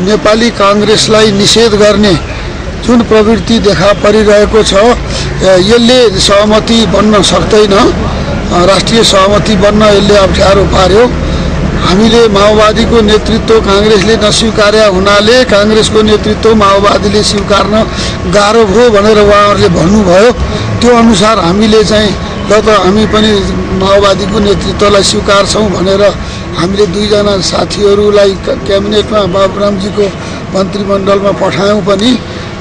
नेपाली कांग्रेसलाई निषेध गर्ने जुन प्रवृत्ति देखा परिरहेको छ यसले सहमति बन्न सक्दैन। राष्ट्रिय सहमति बन्न यसले अप्ठ्यारो पार्यो। हामीले माओवादीको नेतृत्व कांग्रेसले नस्वीकार्या हुनाले कांग्रेसको नेतृत्व माओवादीले स्वीकार्न गाह्रो भयो भनेर उहाँहरूले भन्नुभयो। त्यो अनुसार हामीले चाहिँ ल त हामी पनि माओवादीको नेतृत्वलाई स्वीकार्छौँ भनेर हामीले दुईजना साथीहरूलाई क्याबिनेटमा बाबुरामजीको मन्त्रीमण्डलमा पठायौँ पनि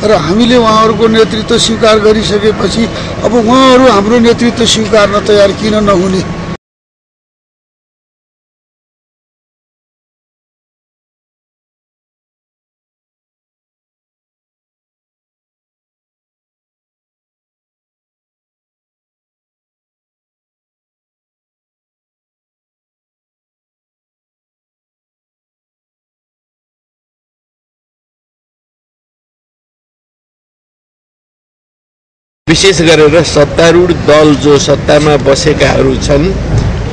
र हामीले उहाँहरूको नेतृत्व स्वीकार गरिसकेपछि अब उहाँहरू हाम्रो नेतृत्व स्वीकार्न तयार किन नहुने? विशेष गरेर सत्तारूढ दल जो सत्तामा बसेकाहरू छन्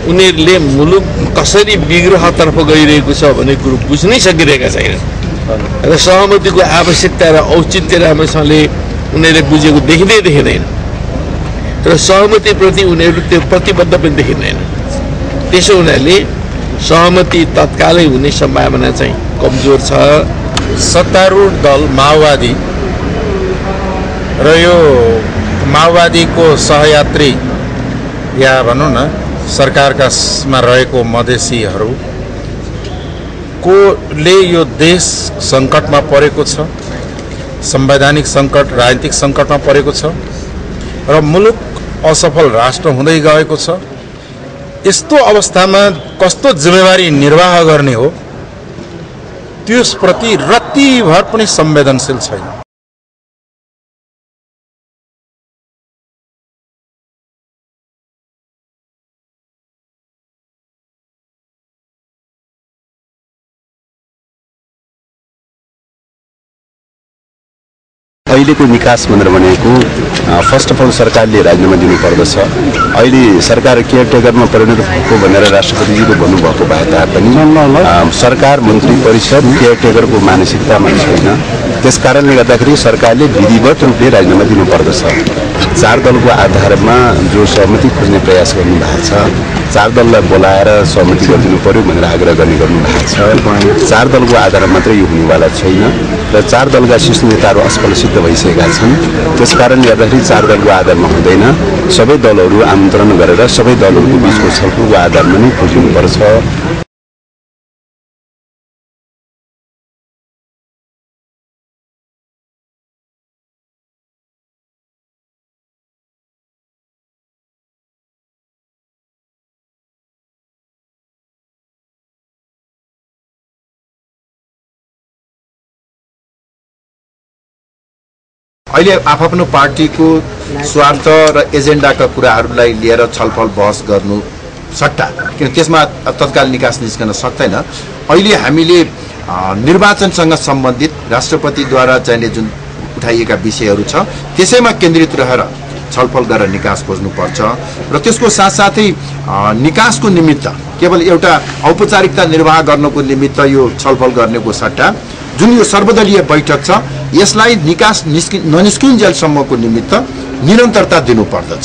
उनीहरूले मुलुक कसरी विग्रहतर्फ गइरहेको छ भन्ने कुरो बुझ्नै सकिरहेका छैनन् र सहमतिको आवश्यकता र औचित्य राम्रोसँगले उनीहरूले बुझेको देखिँदैन र सहमतिप्रति उनीहरू त्यो प्रतिबद्ध पनि देखिँदैन। त्यसो हुनाले सहमति तत्कालै हुने सम्भावना चाहिँ कमजोर छ। सत्तारूढ दल माओवादी र यो माओवादीको सहयात्री या भनौँ न सरकारकामा रहेको मधेसीहरूकोले यो देश सङ्कटमा परेको छ, संवैधानिक सङ्कट, राजनीतिक सङ्कटमा परेको छ र मुलुक असफल राष्ट्र हुँदै गएको छ। यस्तो अवस्थामा कस्तो जिम्मेवारी निर्वाह गर्ने हो त्यसप्रति रत्तिभर पनि संवेदनशील छैन। अहिलेको निकास भनेर भनेको फर्स्ट अफ अल सरकारले राजीनामा दिनुपर्दछ। अहिले सरकार केयरटेकरमा परिणत भएको भनेर राष्ट्रपतिजीले भन्नुभएको भए तापनि सरकार मन्त्री परिषद केयरटेकरको मानसिकतामा छैन। त्यसकारणले गर्दाखेरि सरकारले विधिवत रूपले राजीनामा दिनुपर्दछ। 4 दलको आधारमा जो सहमति खोज्ने प्रयास गर्नु भएको छ, 4 दललाई बोलाएर सहमति गरिदिनु पर्यो भनेर आग्रह गर्नु भएको छ। 4 दलको आधारमा मात्रै यो हुनेवाला छैन र 4 दलका शीर्ष नेताहरू असफल सिद्ध भइसकेका छन्। त्यसकारणले गर्दाखेरि 4 दलको आधारमा हुँदैन। सबै दलहरू आमन्त्रण गरेर सबै दलहरूको बीचको छलफलको आधारमा नै खोजिनुपर्छ। अहिले आफ्नो पार्टीको स्वार्थ र एजेन्डाका कुराहरूलाई लिएर छलफल बहस गर्नु सट्टा, किन त्यसमा तत्काल निकास निस्कन सक्दैन। अहिले हामीले निर्वाचनसँग सम्बन्धित राष्ट्रपतिद्वारा चाहिने जुन उठाइएका विषयहरू छ त्यसैमा केन्द्रित रहेर छलफल गरेर निकास खोज्नुपर्छ र त्यसको साथसाथै निकासको निमित्त केवल एउटा औपचारिकता निर्वाह गर्नको निमित्त यो छलफल गर्नेको सट्टा जुन यो सर्वदलीय बैठक छ यसलाई निकास ननिस्किन्जेलसम्मको निमित्त निरन्तरता दिनुपर्दछ।